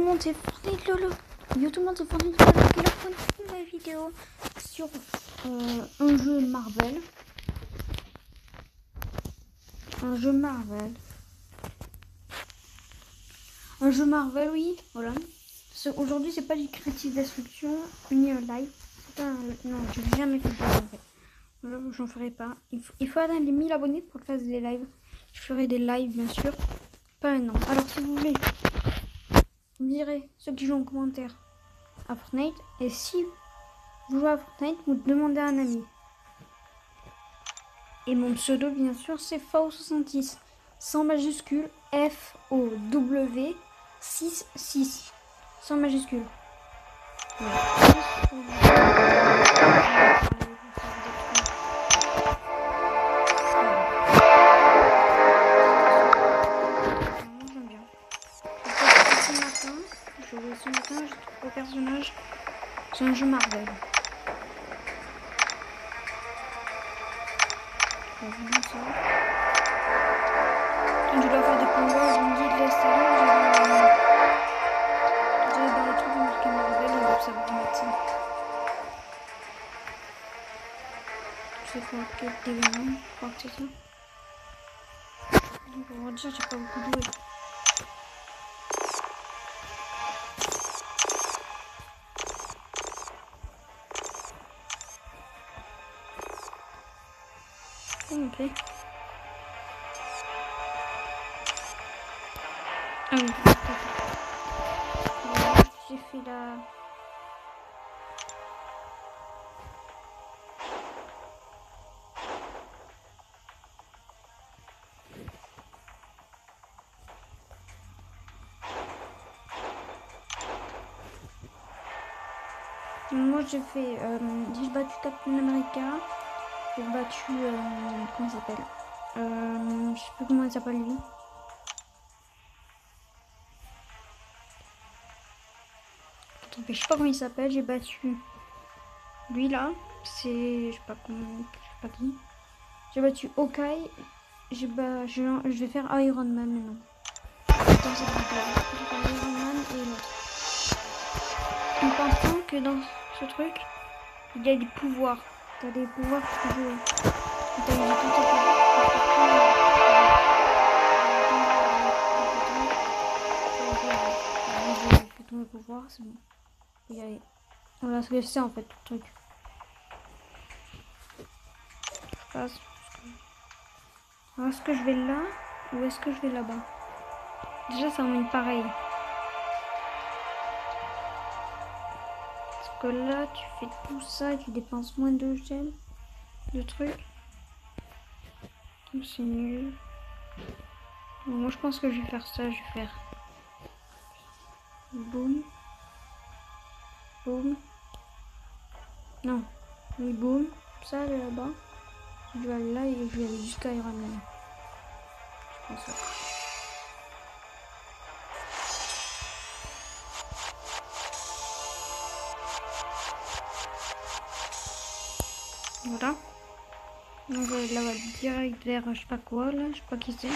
monde, c'est Fortnite Lolo. Yo tout le monde, c'est Fortnite Lolo qui leur fait une nouvelle vidéo sur un jeu Marvel. Un jeu Marvel, oui, voilà. Aujourd'hui, c'est pas du Creative Destruction ni un live. C'est pas un... Non, j'ai jamais fait de live en fait. Voilà, j'en ferai pas. Il faut atteindre les 1000 abonnés pour faire des lives. Je ferai des lives, bien sûr. Pas maintenant. Alors, si vous voulez, vous me direz ceux qui jouent en commentaire à Fortnite. Et si vous jouez à Fortnite, vous demandez à un ami. Et mon pseudo, bien sûr, c'est FAO66. Sans majuscule, FOW66. Sans majuscule. Voilà. Ce matin, j'ai trois personnages. C'est un jeu Marvel. Quand je dois faire des combats, je me dis de l'installer. J'avais dans les trucs marqués Marvel et donc ça va me mettre ça. Je sais pas quel événement, je crois que c'est ça. Donc on va dire j'ai pas beaucoup joué. Ok. Ah oui, j'ai fait la... Moi j'ai fait... j'ai battu Captain America. J'ai battu... comment il s'appelle je sais plus comment il s'appelle lui. Je sais pas comment il s'appelle, j'ai battu lui là, c'est je sais pas qui. J'ai battu Hawkeye, je vais faire Iron Man maintenant. Dans cette vidéo, je vais faire Iron Man et l'autre. En pensant que dans ce truc, il y a des pouvoirs. T'as des pouvoirs pour jouer. T'as tous tes pouvoirs. Tous mes pouvoirs, c'est bon. Faut y aller. Voilà ce que c'est en fait, tout le truc. Alors, est-ce que je vais là ou est-ce que je vais là-bas? Déjà, ça emmène pareil. Parce que là, tu fais tout ça et tu dépenses moins de gemmes, de trucs. C'est nul. Bon, moi, je pense que je vais faire ça. Je vais faire boum. Boum. Non. Oui, boum. Ça, là-bas. Je vais aller là et je vais aller jusqu'à Iron Man. Je pense ça. Voilà. On va là direct vers je sais pas quoi là, je sais pas qui c'est.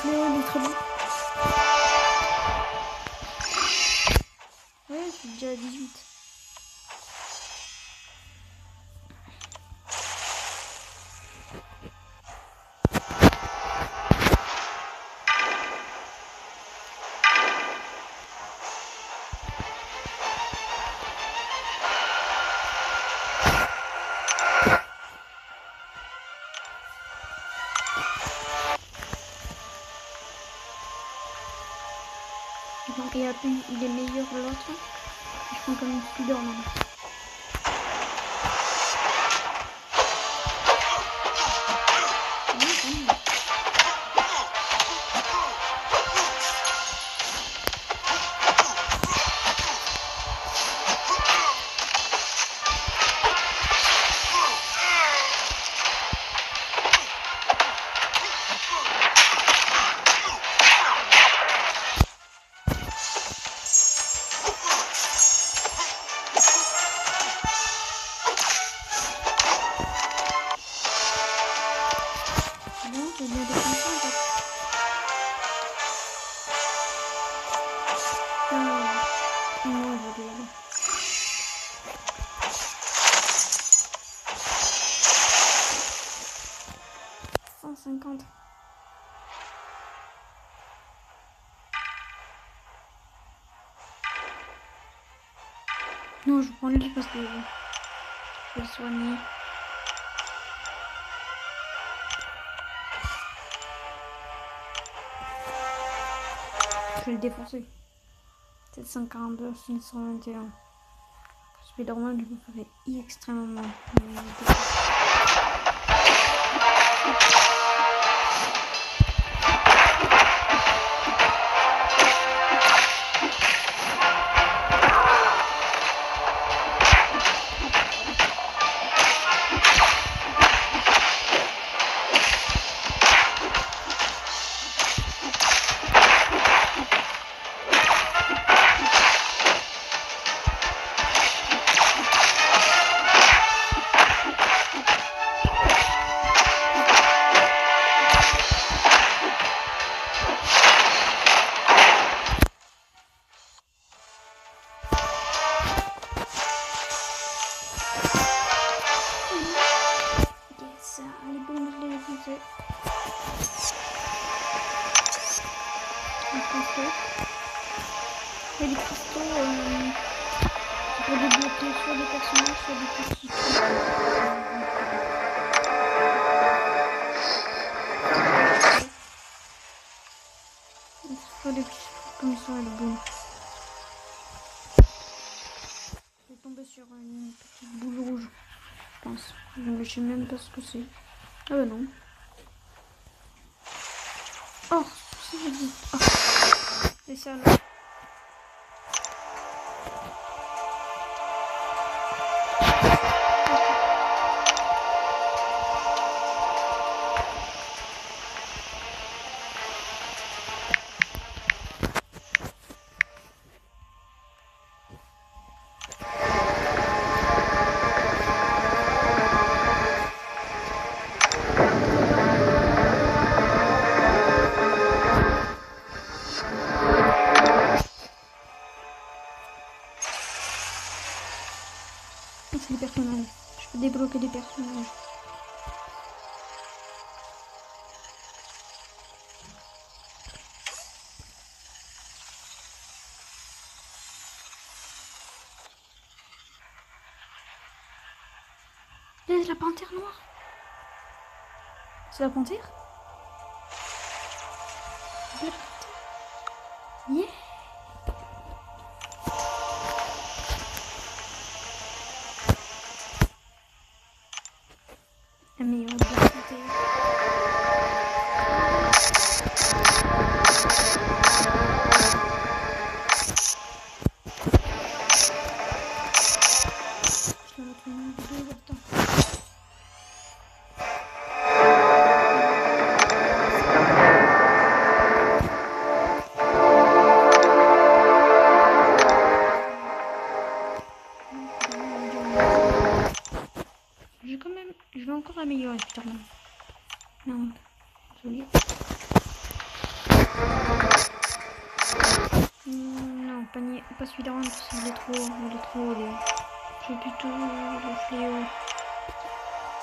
Léo, il est très bon. Ouais, je suis déjà à 18. Donc il est meilleur que l'autre. Je prends comme une Spider-Man. Non, je prends lui parce que je vais le soigner. Je vais le défoncer. 742, 621. Spider-Man, je me ferai extrêmement mal. Et les cristaux, pour débloquer soit des personnages, soit des petits trucs. Soit des petits trucs comme ça, le bon. Je vais tomber sur une petite boule rouge, je pense. Je sais même pas ce que c'est. Ah bah non. Oh, c'est dit. Oh. C'est ça là. C'est des personnages. Je peux débloquer des personnages. C'est la panthère noire. C'est la panthère? C'est la panthère. Yeah. La meilleure de la panthère. Je dois mettre une vidéo là-dedans. pas celui-là parce qu'il est trop. Il est trop laid. Je veux plutôt le fléau.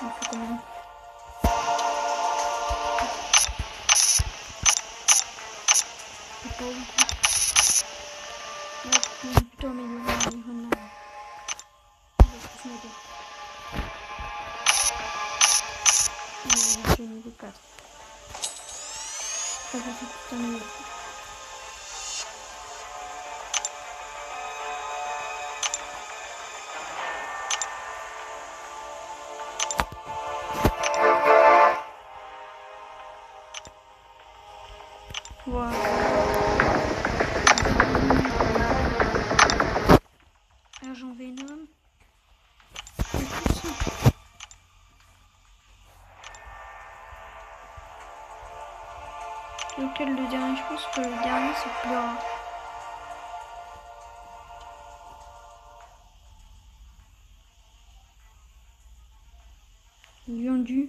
Un peu comment. C'est pas ouf. Là, on va plutôt améliorer l'environnement. On va plus m'aider. Je niveau 4. Ça va faire tout un niveau. Voilà. Agent Venom. Lequel le dernier? Je pense que le dernier c'est plus rare. Vendu.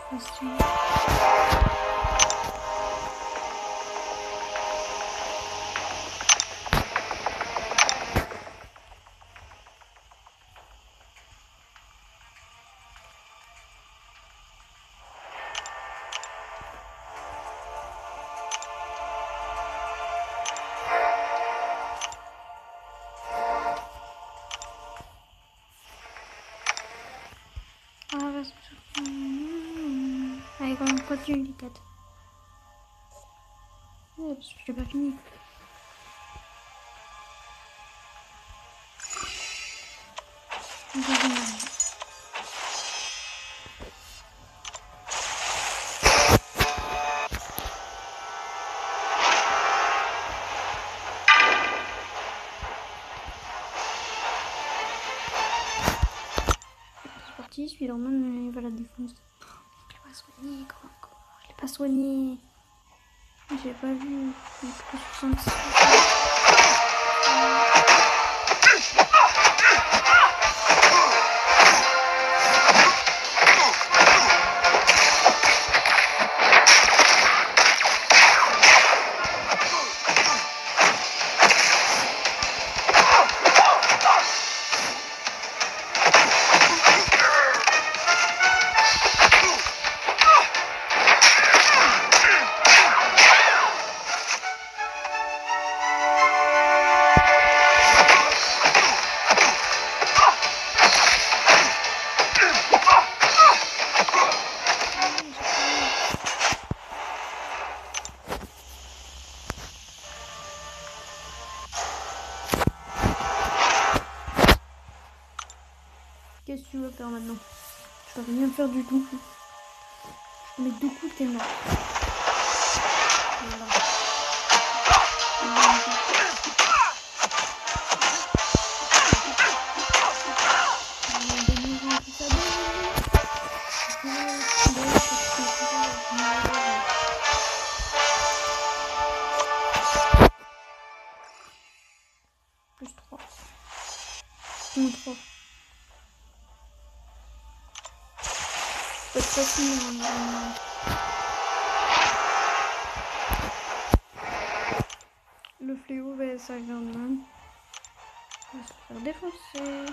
Facile. Allez, on continue les 4. Ouais, parce que je l'ai pas fini. C'est parti, Spider-Man il va la défoncer. Je l'ai pas soigné, comment je l'ai pas soigné. J'ai pas vu. Il est plus 66. Qu'est-ce que tu veux faire maintenant? Je peux rien faire du tout. Je mets 2 coups, t'es mort. Voilà. Plus 3. Moins 3. C'est pas fini. Le fléau, bah, ça vient de même. On va se faire défoncer.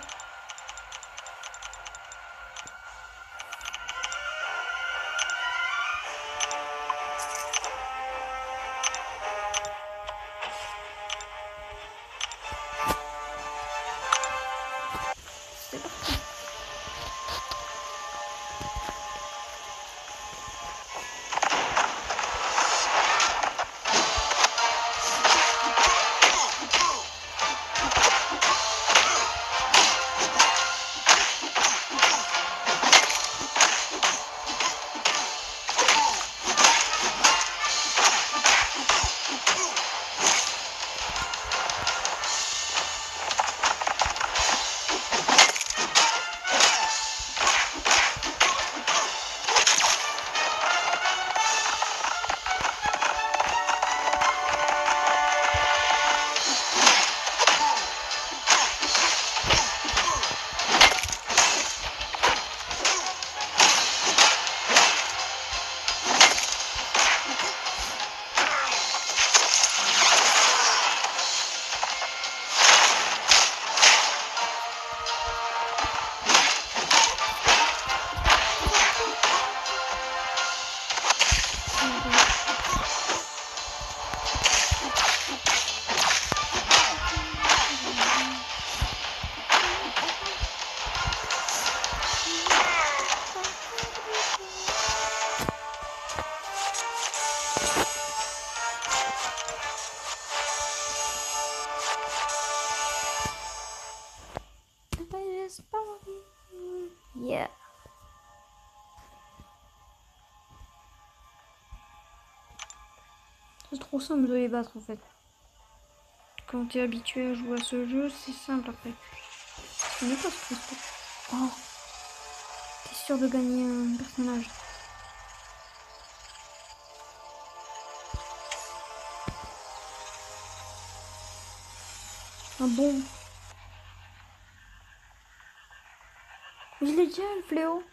C'est parti. Yeah. C'est trop simple de les battre en fait. Quand t'es habitué à jouer à ce jeu, c'est simple après. On n'est pas stressé. Oh, t'es sûr de gagner un personnage. Ah bon? Je l'ai déjà le fléau.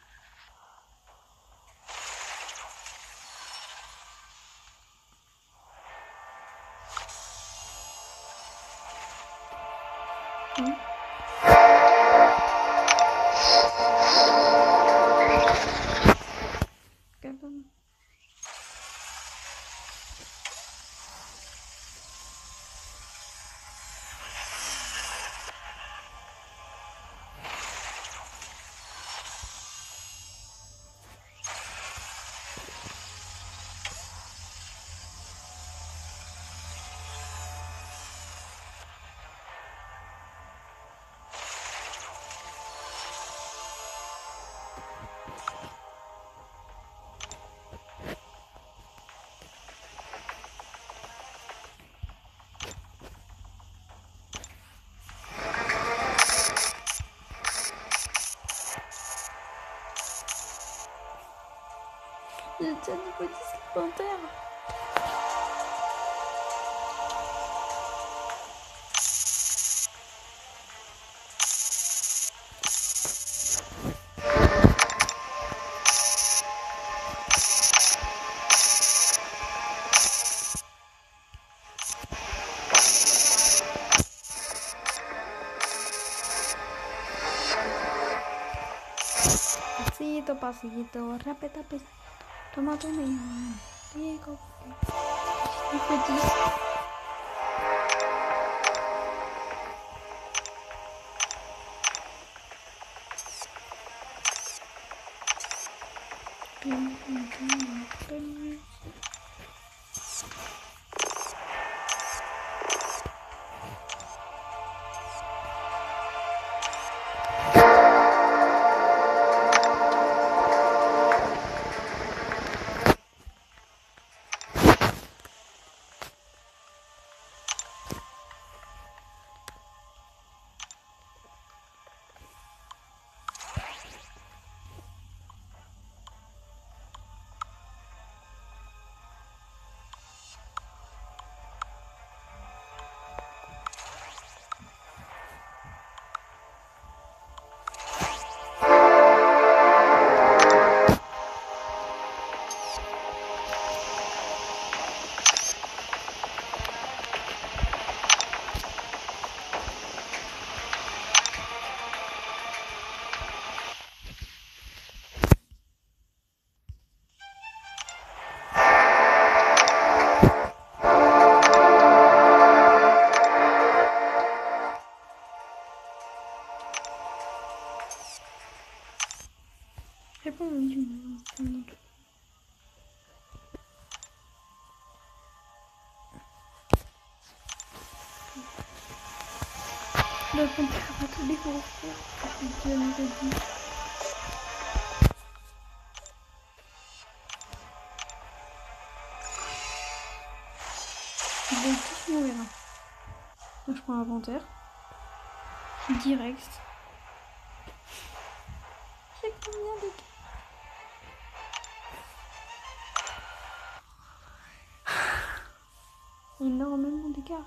J'ai déjà niveau 10 le panthère. Pasito, pasito, rapeta, toma tu mío. Diego. dois comprendre tous les gros frères. Dieu nous a dit. Ils vont tous mourir. Donc je prends l'inventaire. Direct. J'ai combien de gars? Énormément de gars.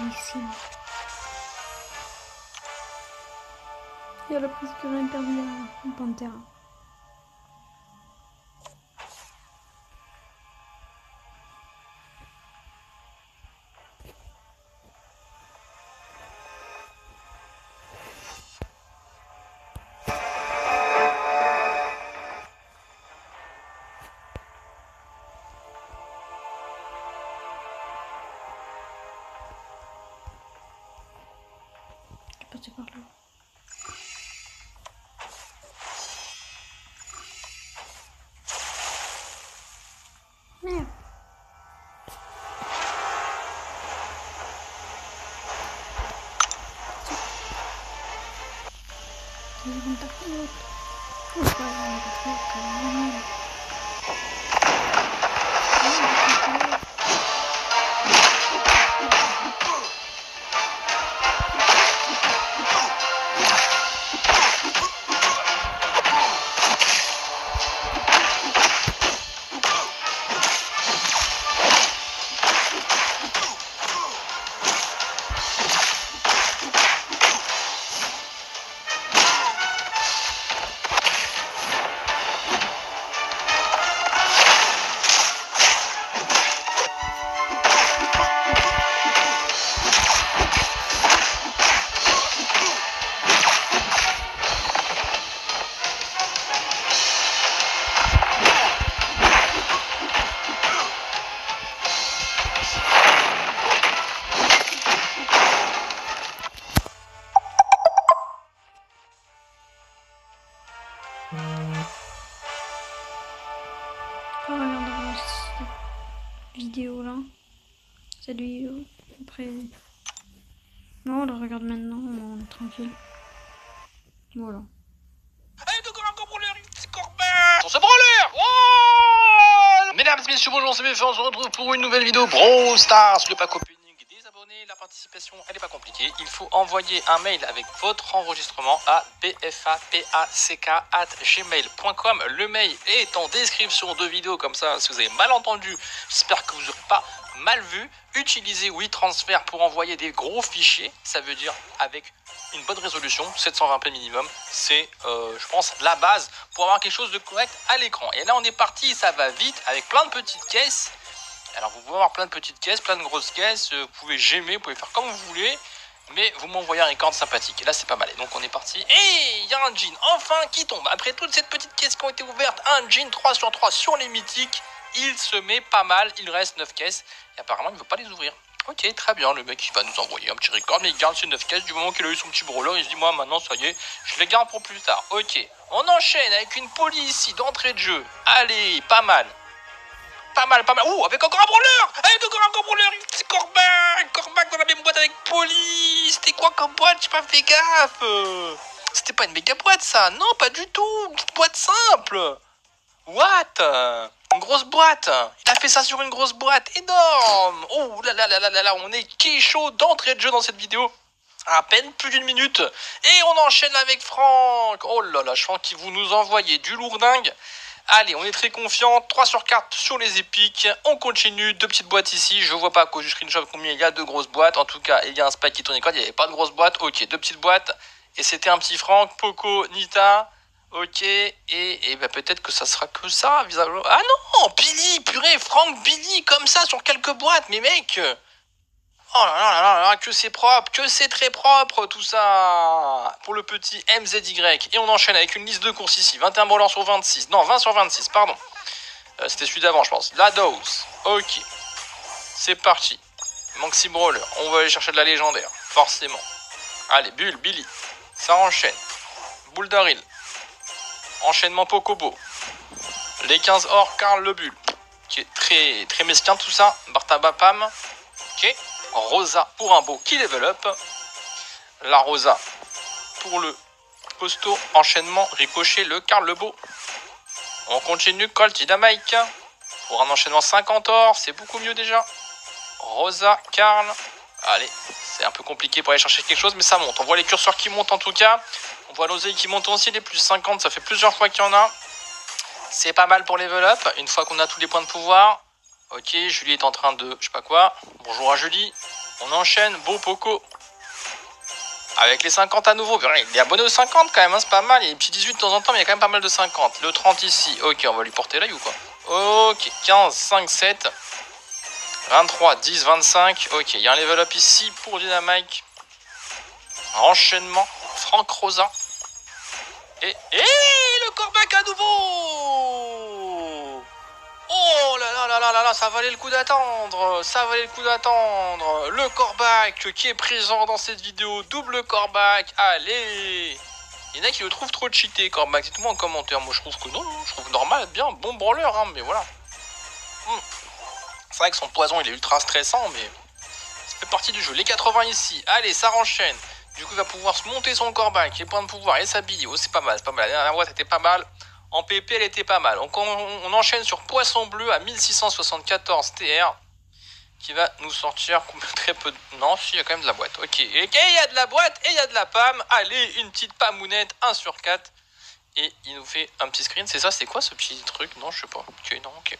Ici. Il y a la prise qui aurait perdu un panthère. Passer par là. Merde. Ils vont taper l'autre. Oh, c'est pas grave, On regardera cette vidéo là. Cette vidéo. Après. Non, on la regarde maintenant, on est tranquille. Voilà. On se branleur. Oh, mesdames et messieurs, bonjour, c'est BF, on se retrouve pour une nouvelle vidéo Brawl Stars, le pack opening des abonnés. La participation, elle n'est pas compliquée. Il faut envoyer un mail avec votre enregistrement à bfapack@gmail.com. Le mail est en description de vidéo, comme ça, si vous avez mal entendu, j'espère que vous n'aurez pas mal vu. Utilisez WeTransfer pour envoyer des gros fichiers, ça veut dire avec une bonne résolution, 720p minimum, c'est je pense la base pour avoir quelque chose de correct à l'écran. Et là on est parti, ça va vite avec plein de petites caisses. Alors vous pouvez avoir plein de petites caisses, plein de grosses caisses, vous pouvez gemmer, vous pouvez faire comme vous voulez, mais vous m'envoyez un record sympathique. Et là c'est pas mal, et donc on est parti. Et il y a un jean enfin qui tombe, après toutes ces petites caisses qui ont été ouvertes, un jean 3/3 sur les mythiques. Il se met pas mal, il reste 9 caisses, et apparemment il ne veut pas les ouvrir. Ok, très bien, le mec il va nous envoyer un petit record, mais il garde ses 9 caisses. Du moment qu'il a eu son petit brawler, il se dit moi maintenant ça y est, je les garde pour plus tard. Ok, on enchaîne avec une police ici d'entrée de jeu. Allez, pas mal. Pas mal. Ouh, avec encore un brawler. Avec encore un brawler, c'est Corbac dans la même boîte avec police. C'était quoi comme boîte? J'ai pas fait gaffe. C'était pas une méga boîte ça, non pas du tout, une petite boîte simple. What? Une grosse boîte. Il a fait ça sur une grosse boîte énorme. Oh là là là là là là, on est qui chaud d'entrée de jeu dans cette vidéo. À peine plus d'une minute. Et on enchaîne avec Franck. Oh là là, je sens qu'ils vont nous envoyer du lourdingue. Allez, on est très confiant. 3 sur 4 sur les épiques. On continue. 2 petites boîtes ici. Je vois pas à cause du screenshot combien il y a. 2 grosses boîtes. En tout cas, il y a un spike qui tourne. Il n'y avait pas de grosses boîtes. Ok, 2 petites boîtes. Et c'était un petit Franck, Poco, Nita. Ok. Et bah peut-être que ça sera que ça. Ah non, Billy, purée, Franck, Billy, comme ça sur quelques boîtes. Mais mec... Oh là là là là, que c'est propre, que c'est très propre tout ça pour le petit MZY. Et on enchaîne avec une liste de courses ici. 21 brawlers sur 26. Non, 20 sur 26, pardon. C'était celui d'avant, je pense. La dose. Ok. C'est parti. Il manque 6 brawlers. On va aller chercher de la légendaire. Forcément. Allez, Bull, Billy. Ça enchaîne. Boule d'Aril. Enchaînement Pocobo. Les 15 or, Karl le Bull. Qui est très, très mesquin tout ça. Bartaba Pam. Ok. Rosa pour un beau qui level up. La Rosa pour le costaud. Enchaînement ricochet le Karl le beau. On continue Colt Dynamite pour un enchaînement 50 or. C'est beaucoup mieux déjà. Rosa, Karl. Allez, c'est un peu compliqué pour aller chercher quelque chose, mais ça monte. On voit les curseurs qui montent en tout cas. On voit l'oseille qui monte aussi. Les plus 50, ça fait plusieurs fois qu'il y en a. C'est pas mal pour level up. Une fois qu'on a tous les points de pouvoir. Ok, Julie est en train de... je sais pas quoi. Bonjour à Julie. On enchaîne. Beau Poco. Avec les 50 à nouveau. Il est abonné aux 50 quand même, hein, c'est pas mal. Il y a des petits 18 de temps en temps, mais il y a quand même pas mal de 50. Le 30 ici. Ok, on va lui porter l'œil ou quoi? Ok, 15, 5, 7. 23, 10, 25. Ok, il y a un level up ici pour Dynamite. Enchaînement. Franck Rosa. Et le corbac à nouveau. Oh là là là là là là, ça valait le coup d'attendre. Ça valait le coup d'attendre. Le corbac qui est présent dans cette vidéo. Double corbac. Allez. Il y en a qui le trouvent trop cheaté, corbac. Dites-moi en commentaire. Moi je trouve que non. Je trouve normal, bien. Bon brawler, hein, mais voilà. C'est vrai que son poison il est ultra stressant, mais ça fait partie du jeu. Les 80 ici. Allez, ça enchaîne. Du coup, il va pouvoir se monter son corbac. Les points de pouvoir et sa bille. Oh, c'est pas mal, c'est pas mal. La dernière boîte était pas mal. En PP, elle était pas mal. Donc, on enchaîne sur Poisson Bleu à 1674 TR. Qui va nous sortir très peu de... Non, si, il y a quand même de la boîte. Ok, il y a de la boîte et il y a de la PAM. Allez, une petite pamounette, 1 sur 4. Et il nous fait un petit screen. C'est ça, c'est quoi ce petit truc? Non, je sais pas. Ok, non, ok.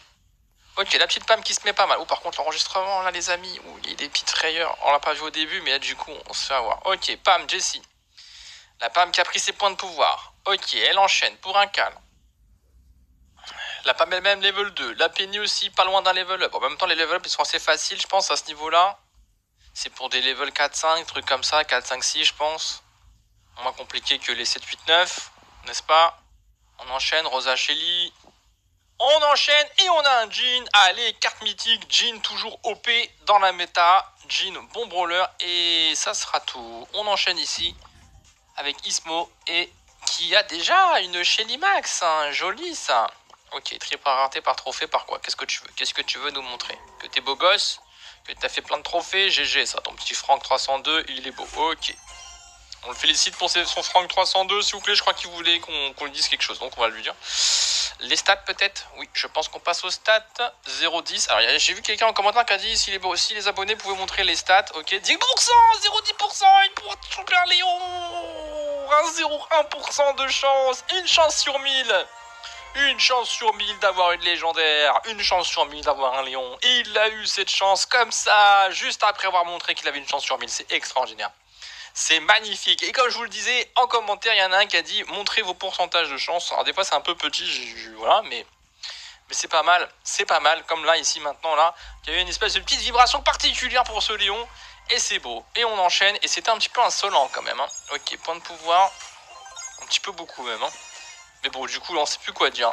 Ok, la petite PAM qui se met pas mal. Oh, par contre, l'enregistrement, là, les amis, où il y a des petites frayeurs. On l'a pas vu au début, mais là, du coup, on se fait avoir. Ok, PAM, Jessie. La PAM qui a pris ses points de pouvoir. Ok, elle enchaîne pour un calme. La PAM elle-même, level 2. La Penny aussi, pas loin d'un level up. En même temps, les level up, ils sont assez faciles, je pense, à ce niveau-là. C'est pour des level 4-5, trucs comme ça, 4-5-6, je pense. Moins compliqué que les 7-8-9, n'est-ce pas? On enchaîne, Rosa Shelly. On enchaîne et on a un Jean. Allez, carte mythique, Jean toujours OP dans la méta. Jean, bon brawler. Et ça sera tout. On enchaîne ici avec Ismo et qui a déjà une Shelly Max. Hein, joli ça. Ok, triple rareté par trophée, par quoi? Qu'est-ce que tu veux? Qu'est-ce que tu veux nous montrer? Que t'es beau gosse? Que t'as fait plein de trophées? GG ça, ton petit Franck 302, il est beau. Ok. On le félicite pour son Franck 302, s'il vous plaît. Je crois qu'il voulait qu'on lui dise quelque chose, donc on va lui dire. Les stats peut-être? Oui, je pense qu'on passe aux stats. 0,10. Alors j'ai vu quelqu'un en commentaire qui a dit si les abonnés pouvaient montrer les stats. Ok, 10%, 0,10%, il pourra choper un Léon. 1,01% de chance. Une chance sur 1000. Une chance sur 1000 d'avoir une légendaire. Une chance sur 1000 d'avoir un Léon. Et il a eu cette chance comme ça, juste après avoir montré qu'il avait une chance sur 1000. C'est extraordinaire. C'est magnifique. Et comme je vous le disais, en commentaire, il y en a un qui a dit montrez vos pourcentages de chance. Alors des fois c'est un peu petit, voilà, mais c'est pas mal. C'est pas mal. Comme là, ici, maintenant, là, il y avait une espèce de petite vibration particulière pour ce Léon. Et c'est beau. Et on enchaîne. Et c'était un petit peu insolent quand même. Hein. Ok, point de pouvoir. Un petit peu beaucoup même. Hein. Mais bon, du coup, là, on sait plus quoi dire.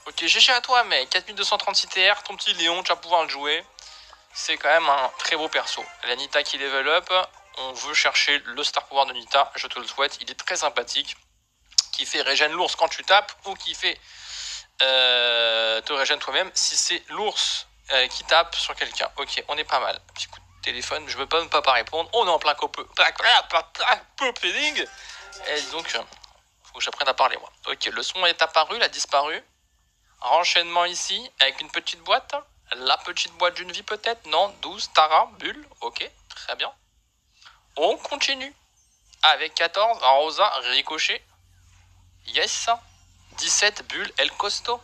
Ok, GG à toi, mec. 4236 TR, ton petit Léon, tu vas pouvoir le jouer. C'est quand même un très beau perso. La Nita qui level up. On veut chercher le star power de Nita, je te le souhaite, il est très sympathique. Qui fait régène l'ours quand tu tapes, ou qui fait te régène toi-même si c'est l'ours qui tape sur quelqu'un. Ok, on est pas mal. Petit coup de téléphone, je veux pas ne pas répondre. On est en plein coping. Et donc, faut que j'apprenne à parler moi. Ok, le son est apparu, il a disparu. Renchaînement ici, avec une petite boîte. La petite boîte d'une vie peut-être, non, 12, Tara, Bulle, ok, très bien. On continue. Avec 14, Rosa, Ricochet. Yes. 17, Bull, El Costo.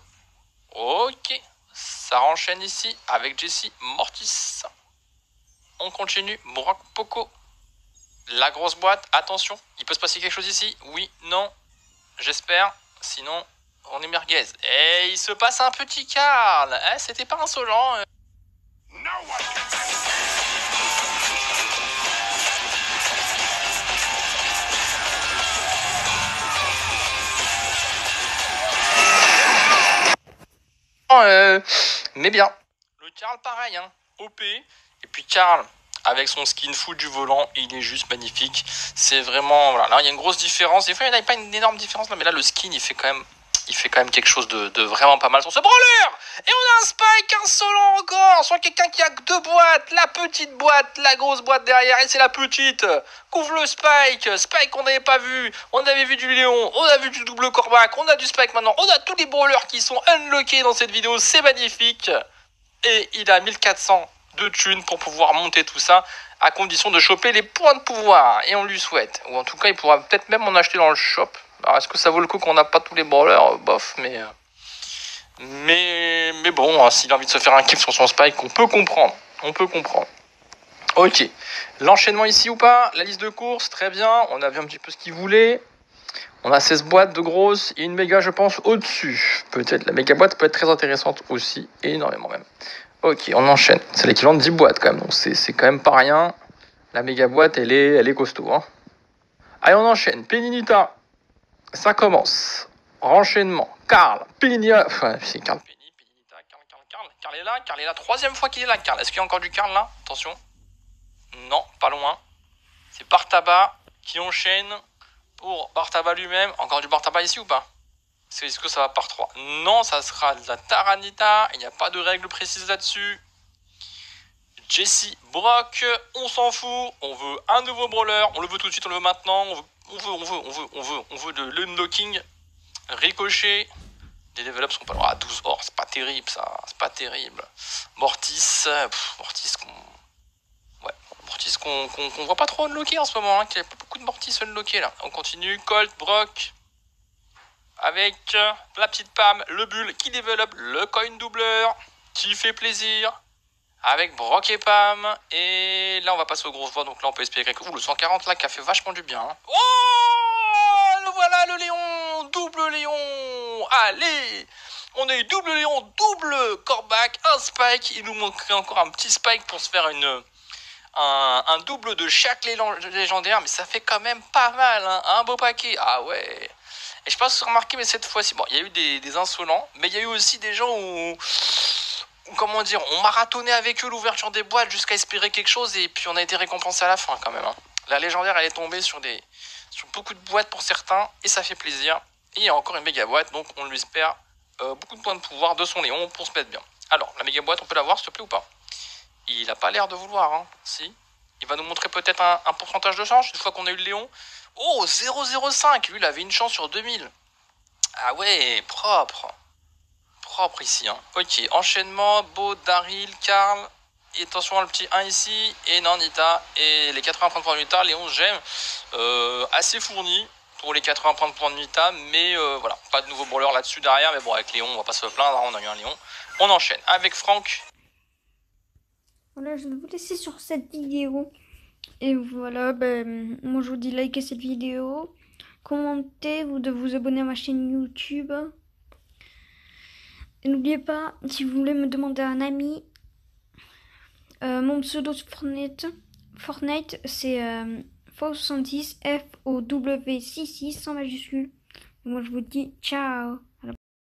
Ok. Ça enchaîne ici avec Jessie, Mortis. On continue. Brock, Poco. La grosse boîte. Attention. Il peut se passer quelque chose ici. Oui, non. J'espère. Sinon, on est merguez. Et il se passe un petit Karl. C'était pas insolent. Mais bien. Le Karl, pareil, hein. OP. Et puis Karl, avec son skin full du volant, il est juste magnifique. C'est vraiment. Voilà, là, il y a une grosse différence. Des fois, il n'y a pas une énorme différence, là, mais là, le skin, il fait quand même quelque chose de vraiment pas mal sur ce brawler. Et on a un Spike insolent encore sur quelqu'un qui a que 2 boîtes. La petite boîte, la grosse boîte derrière. Et c'est la petite. Couvre le Spike. Spike qu'on n'avait pas vu. On avait vu du Léon. On a vu du double Corbac. On a du Spike maintenant. On a tous les brawlers qui sont unlockés dans cette vidéo. C'est magnifique. Et il a 1400 de thunes pour pouvoir monter tout ça, à condition de choper les points de pouvoir. Et on lui souhaite. Ou en tout cas, il pourra peut-être même en acheter dans le shop. Alors, est-ce que ça vaut le coup qu'on n'a pas tous les brawlers? Bof, mais bon, hein, s'il a envie de se faire un kiff sur son Spike, on peut comprendre. On peut comprendre. Ok. L'enchaînement ici ou pas? La liste de courses, très bien. On a vu un petit peu ce qu'il voulait. On a 16 boîtes de grosses et une méga, je pense, au-dessus. Peut-être la méga boîte peut être très intéressante aussi, énormément même. Ok, on enchaîne. C'est l'équivalent de 10 boîtes quand même, donc c'est quand même pas rien. La méga boîte, elle est costaud. Hein. Allez, on enchaîne. Peninita, ça commence. Renchaînement. Karl, Peninita. Enfin, c'est Karl. Peninita, Karl est là. Karl est là. 3e fois qu'il est là, Karl. Est-ce qu'il y a encore du Karl là? Attention. Non, pas loin. C'est Bartaba qui enchaîne. Pour Bartaba lui-même, encore du Bartaba ici ou pas? Est-ce que ça va par 3? Non, ça sera de la Taranita, il n'y a pas de règle précise là-dessus. Jessie, Brock, on s'en fout, on veut un nouveau brawler, on le veut tout de suite, on le veut maintenant, on veut de l'unlocking. Ricochet, les level up sont pas loin. Ah, 12 or, c'est pas terrible ça, c'est pas terrible. Mortis, Mortis qu'on voit pas trop unlocker en ce moment, hein, qu'il y a pas beaucoup de Mortis unlockés là. On continue, Colt, Brock, avec la petite Pam, le Bull qui développe le coin doubleur, qui fait plaisir, avec Brock et Pam. Et là on va passer aux grosses voix, donc là on peut espérer que... Ouh, le 140 là qui a fait vachement du bien. Hein. Oh, le voilà le Léon, double Léon. Allez, on a eu double Léon, double Corbac, un Spike. Il nous manquerait encore un petit Spike pour se faire un double de chaque légendaire, mais ça fait quand même pas mal, hein, un beau paquet. Ah ouais. Et je pense que vous remarquez, mais cette fois-ci, bon, il y a eu des insolents, mais il y a eu aussi des gens où comment dire, on marathonnait avec eux l'ouverture des boîtes jusqu'à espérer quelque chose, et puis on a été récompensé à la fin quand même. Hein. La légendaire, elle est tombée sur beaucoup de boîtes pour certains, et ça fait plaisir. Et il y a encore une méga boîte, donc on lui espère beaucoup de points de pouvoir de son Léon pour se mettre bien. Alors, la méga boîte, on peut la voir, s'il te plaît, ou pas? Il n'a pas l'air de vouloir, hein. Si. Il va nous montrer peut-être un pourcentage de chance une fois qu'on a eu le Léon. Oh, 0,05. Lui, il avait une chance sur 2000. Ah ouais, propre. Propre ici. Hein. Ok, enchaînement. Beau, Daryl, Karl. Et attention, le petit 1 ici. Et Nandita. Et les 80 points de Nita. Les 11 gemmes. Assez fourni pour les 80 points de points de Nita. Mais voilà, pas de nouveau brawler là-dessus derrière. Mais bon, avec Léon, on va pas se plaindre. Hein, on a eu un Léon. On enchaîne avec Franck. Voilà, je vais vous laisser sur cette vidéo. Et voilà, moi je vous dis likez cette vidéo, commentez, de vous abonner à ma chaîne YouTube. Et n'oubliez pas, si vous voulez me demander un ami, mon pseudo sur Fortnite c'est FOW70, FOW66 sans majuscule. Et moi je vous dis ciao.